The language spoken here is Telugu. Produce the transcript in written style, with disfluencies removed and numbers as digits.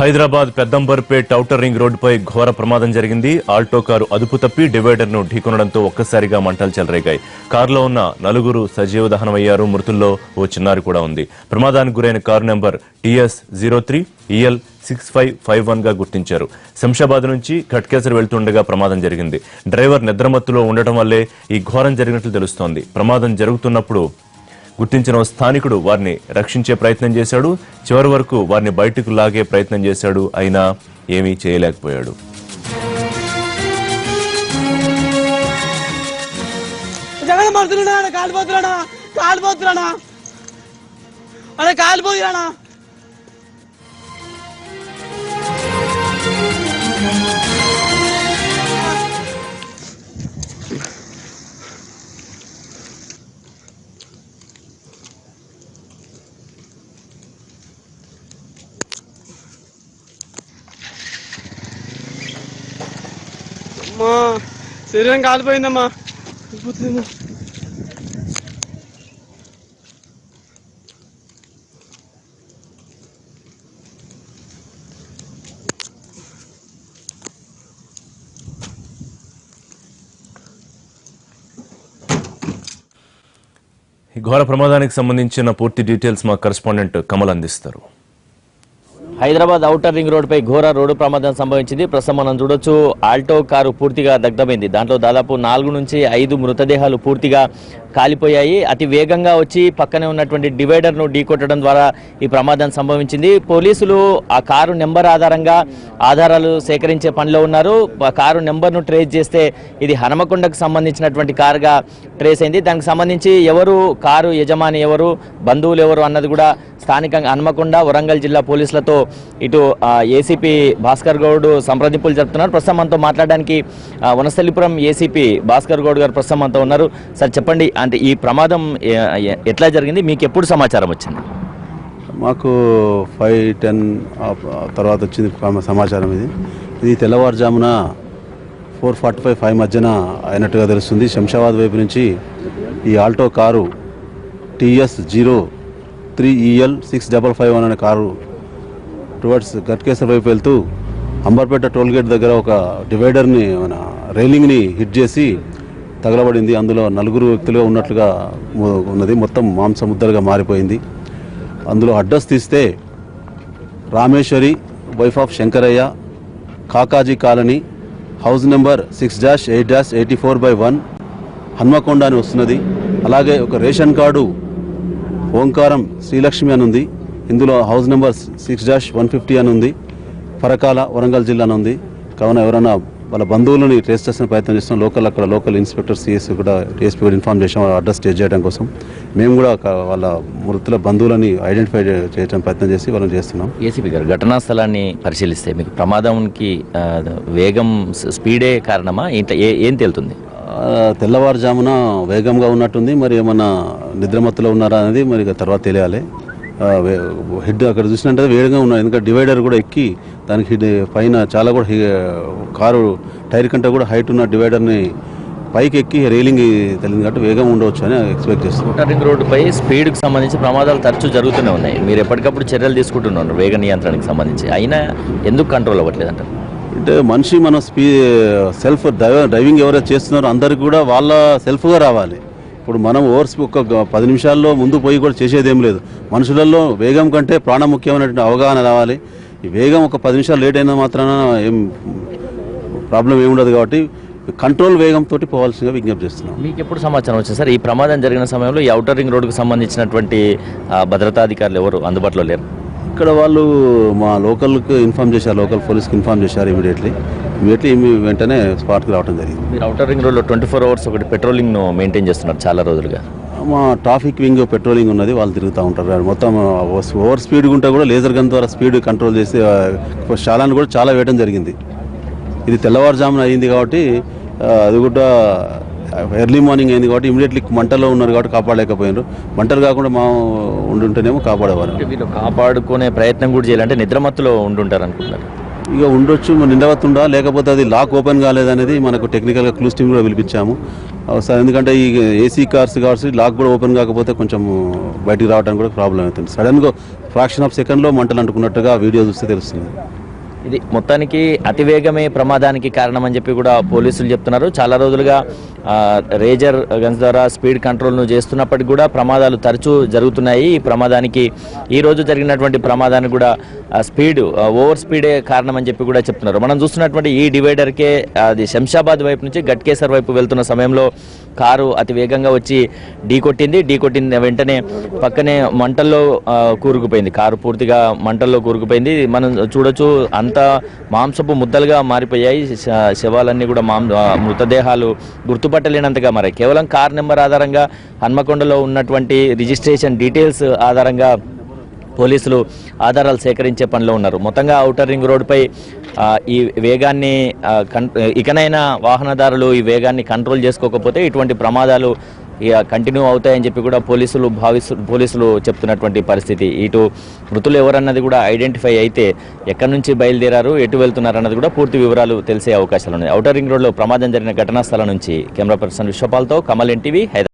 హైదరాబాద్ పెద్దంబర్పేట్ ఔటర్ రింగ్ రోడ్డుపై ఘోర ప్రమాదం జరిగింది. ఆల్టో కారు అదుపు తప్పి డివైడర్ ను ఢీకొనడంతో ఒక్కసారిగా మంటలు చెలరేగాయి. కారులో ఉన్న నలుగురు సజీవ దహనమయ్యారు. మృతుల్లో ఓ చిన్నారి కూడా ఉంది. ప్రమాదానికి గురైన కారు నెంబర్ TS03 EL 6551 గా గుర్తించారు. శంషాబాద్ నుంచి ఘట్కేసర్ వెళ్తుండగా ప్రమాదం జరిగింది. డ్రైవర్ నిద్రమత్తులో ఉండటం వల్లే ఈ ఘోరం జరిగినట్లు తెలుస్తోంది. ప్రమాదం జరుగుతున్నప్పుడు గుర్తించిన స్థానికుడు వారిని రక్షించే ప్రయత్నం చేశాడు. చివరి వరకు వారిని బయటకు లాగే ప్రయత్నం చేశాడు. అయినా ఏమీ చేయలేకపోయాడు. అమ్మా శరీరం కాలిపోయిందమ్మా. ఈ ఘోర ప్రమాదానికి సంబంధించిన పూర్తి డీటెయిల్స్ మా కరెస్పాండెంట్ కమల్ అందిస్తారు. హైదరాబాద్ ఔటర్ రింగ్ రోడ్డుపై ఘోర రోడ్డు ప్రమాదం సంభవించింది. ప్రస్తుతం మనం చూడొచ్చు, ఆల్టో కారు పూర్తిగా దగ్ధమైంది. దాంట్లో దాదాపు 4 నుంచి 5 మృతదేహాలు పూర్తిగా కాలిపోయాయి. అతి వేగంగా వచ్చి పక్కనే ఉన్నటువంటి డివైడర్ను ఢీకొట్టడం ద్వారా ఈ ప్రమాదం సంభవించింది. పోలీసులు ఆ కారు నెంబర్ ఆధారంగా ఆధారాలు సేకరించే పనిలో ఉన్నారు. ఆ కారు నెంబర్ను ట్రేస్ చేస్తే ఇది హనుమకొండకు సంబంధించినటువంటి కారుగా ట్రేస్ అయింది. దానికి సంబంధించి ఎవరు కారు యజమాని ఎవరు, బంధువులు ఎవరు అన్నది కూడా స్థానికంగా హనుమకొండ వరంగల్ జిల్లా పోలీసులతో ఇటు ఏసీపీ భాస్కర్ గౌడ్ సంప్రదింపులు జరుపుతున్నారు. ప్రస్తుతం మనతో మాట్లాడడానికి వనస్థలిపురం ఏసీపీ భాస్కర్ గౌడ్ గారు ప్రస్తుతం మనతో ఉన్నారు. సార్ చెప్పండి, అంటే ఈ ప్రమాదం ఎట్లా జరిగింది, మీకు ఎప్పుడు సమాచారం వచ్చింది? మాకు 5-10 తర్వాత వచ్చింది సమాచారం. ఇది తెల్లవారుజామున 4:45-5 మధ్యన అయినట్టుగా తెలుస్తుంది. శంషాబాద్ వైపు నుంచి ఈ ఆల్టో కారు TS03 EL 6551 అనే కారు టువర్డ్స్ ఘట్కేసర్ వైపు వెళ్తూ అంబర్పేట టోల్గేట్ దగ్గర ఒక డివైడర్ని రైలింగ్ని హిట్ చేసి తగలబడింది. అందులో 4 వ్యక్తులుగా ఉన్నట్లుగా ఉన్నది. మొత్తం మాంసముద్దలుగా మారిపోయింది. అందులో అడ్రస్ తీస్తే Rameshwari wife of Shankaraiah, Kakaji colony, house number 6-8-84/1 Hanamkonda అని వస్తున్నది. అలాగే ఒక రేషన్ కార్డు ఓంకారం శ్రీలక్ష్మి అని ఉంది. ఇందులో హౌస్ నెంబర్ 6-150 అని ఉంది. పరకాల వరంగల్ జిల్లా అని ఉంది. కావున ఎవరైనా వాళ్ళ బంధువులని ట్రేస్ చేసిన ప్రయత్నం చేస్తాం. అక్కడ లోకల్ ఇన్స్పెక్టర్ సిఎస్ కూడా డిఎస్పీ కూడా ఇన్ఫార్మ్ చేసాం అడ్రస్ ట్రేస్ చేయడం కోసం. మేము కూడా వాళ్ళ మృతుల బంధువులని ఐడెంటిఫై చేయడం ప్రయత్నం చేసి వాళ్ళని చేస్తున్నాం. ఏసీపీ గారు, ఘటనా స్థలాన్ని పరిశీలిస్తే మీకు ప్రమాదానికి వేగం స్పీడే కారణమా, ఏం తేలుతుంది? తెల్లవారుజామున వేగంగా ఉన్నట్టుంది. మరి ఏమన్నా నిద్రమత్తులో ఉన్నారా అనేది మరి తర్వాత తెలియాలి. హెడ్ అక్కడ చూసినట్టు వేగంగా ఉన్నాయి. ఎందుకంటే డివైడర్ కూడా ఎక్కి దానికి పైన చాలా కూడా కారు టైర్ కంటే కూడా హైట్ ఉన్న డివైడర్ని పైకి ఎక్కి రైలింగ్ తెలియదు కాబట్టి వేగం ఉండవచ్చు అని ఎక్స్పెక్ట్ చేస్తున్నాం. ఔటర్ రింగ్ రోడ్డుపై స్పీడ్కి సంబంధించి ప్రమాదాలు తరచూ జరుగుతూనే ఉన్నాయి. మీరు ఎప్పటికప్పుడు చర్యలు తీసుకుంటున్నారు వేగ నియంత్రణకు సంబంధించి, అయినా ఎందుకు కంట్రోల్ అవ్వట్లేదు అంటారు? అంటే మనిషి మన సెల్ఫ్ డ్రైవింగ్ ఎవరైతే చేస్తున్నారో అందరికి కూడా వాళ్ళ సెల్ఫ్గా రావాలి. ఇప్పుడు మనం ఒక 10 నిమిషాల్లో ముందు పోయి కూడా చేసేది ఏం లేదు. మనుషులలో వేగం కంటే ప్రాణం ముఖ్యమైనటువంటి అవగాహన రావాలి. ఈ వేగం ఒక 10 నిమిషాలు లేట్ అయినా మాత్రాన ఏం ప్రాబ్లం ఏముండదు. కాబట్టి కంట్రోల్ వేగంతో పోవాల్సిందిగా విజ్ఞప్తి చేస్తున్నాం. మీకు ఎప్పుడు సమాచారం వచ్చింది సార్ ఈ ప్రమాదం జరిగిన సమయంలో? ఈ ఔటర్ రింగ్ రోడ్డుకు సంబంధించినటువంటి భద్రతాధికారులు ఎవరు అందుబాటులో లేరు? ఇక్కడ వాళ్ళు మా లోకల్కి ఇన్ఫార్మ్ చేశారు, లోకల్ పోలీస్కి ఇన్ఫార్మ్ చేశారు. ఇమీడియట్లీ వెంటనే స్పాట్కి రావడం జరిగింది. మీరు ఔటర్ రింగ్ రోడ్లో 24 అవర్స్ ఒకటి పెట్రోలింగ్ను మెయింటైన్ చేస్తున్నారు చాలా రోజులుగా. మా ట్రాఫిక్ వింగ్ పెట్రోలింగ్ ఉన్నది, వాళ్ళు తిరుగుతూ ఉంటారు. మొత్తం ఓవర్ స్పీడ్ ఉంటే కూడా లేజర్ గన్ ద్వారా స్పీడ్ కంట్రోల్ చేసి చాలాను కూడా చాలా వేయడం జరిగింది. ఇది తెల్లవారుజామున అయింది కాబట్టి అది కూడా ఎర్లీ మార్నింగ్ అయింది కాబట్టి ఇమీడియట్లీ మంటల్లో ఉన్నారు కాబట్టి కాపాడలేకపోయినారు. మంటలు కాకుండా మా ఉండుంటేనేమో కాపాడేవారు. వీళ్ళు కాపాడుకునే ప్రయత్నం కూడా చేయాలంటే నిద్రమత్తులో ఉండుంటారు అనుకుంటున్నారు. ఇక ఉండొచ్చు నిండవత్తుండా, లేకపోతే అది లాక్ ఓపెన్ కాలేదనేది మనకు టెక్నికల్గా క్లూస్ టీమ్ కూడా పిలిపించాము. ఎందుకంటే ఈ ఏసీ కార్స్ లాక్ కూడా ఓపెన్ కాకపోతే కొంచెం బయటికి రావడానికి కూడా ప్రాబ్లం అవుతుంది. సడన్గా ఫ్రాక్షన్ ఆఫ్ సెకండ్లో మంటలు అంటుకున్నట్టుగా వీడియో చూస్తే తెలుస్తుంది. ఇది మొత్తానికి అతివేగమే ప్రమాదానికి కారణమని చెప్పి కూడా పోలీసులు చెప్తున్నారు. చాలా రోజులుగా రేజర్ గన్స్ ద్వారా స్పీడ్ కంట్రోల్ను చేస్తున్నప్పటికీ కూడా ప్రమాదాలు తరచూ జరుగుతున్నాయి. ఈ ప్రమాదానికి ఈ రోజు జరిగినటువంటి ప్రమాదానికి కూడా స్పీడ్ ఓవర్ స్పీడే కారణమని చెప్పి కూడా చెప్తున్నారు. మనం చూస్తున్నటువంటి ఈ డివైడర్కే అది శంషాబాద్ వైపు నుంచి గట్కేసర్ వైపు వెళ్తున్న సమయంలో కారు అతి వేగంగా వచ్చి ఢీకొట్టింది వెంటనే పక్కనే మంటల్లో కూరుకుపోయింది. కారు పూర్తిగా మంటల్లో కూరుకుపోయింది. మనం చూడొచ్చు అంత మాంసపు ముద్దలుగా మారిపోయాయి. శవాలన్నీ కూడా మృతదేహాలు గుర్తుపట్టలేనంతగా మారాయి. కేవలం కార్ నెంబర్ ఆధారంగా హన్మకొండలో ఉన్నటువంటి రిజిస్ట్రేషన్ డీటెయిల్స్ ఆధారంగా పోలీసులు ఆధారాలు సేకరించే పనిలో ఉన్నారు. మొత్తంగా ఔటర్ రింగ్ రోడ్డుపై ఈ వేగాన్ని ఇకనైనా వాహనదారులు ఈ వేగాన్ని కంట్రోల్ చేసుకోకపోతే ఇటువంటి ప్రమాదాలు కంటిన్యూ అవుతాయని చెప్పి కూడా పోలీసులు చెప్తున్నటువంటి పరిస్థితి. ఇటు మృతులు ఎవరన్నది కూడా ఐడెంటిఫై అయితే ఎక్కడి నుంచి బయలుదేరారు, ఎటు వెళ్తున్నారు అన్నది కూడా పూర్తి వివరాలు తెలిసే అవకాశాలు ఉన్నాయి. ఔటర్ రింగ్ రోడ్లో ప్రమాదం జరిగిన ఘటనా స్థలం నుంచి కెమెరా పర్సన్ విశ్వపాల్తో కమల్ ఎన్టీవీ, హైదరాబాద్.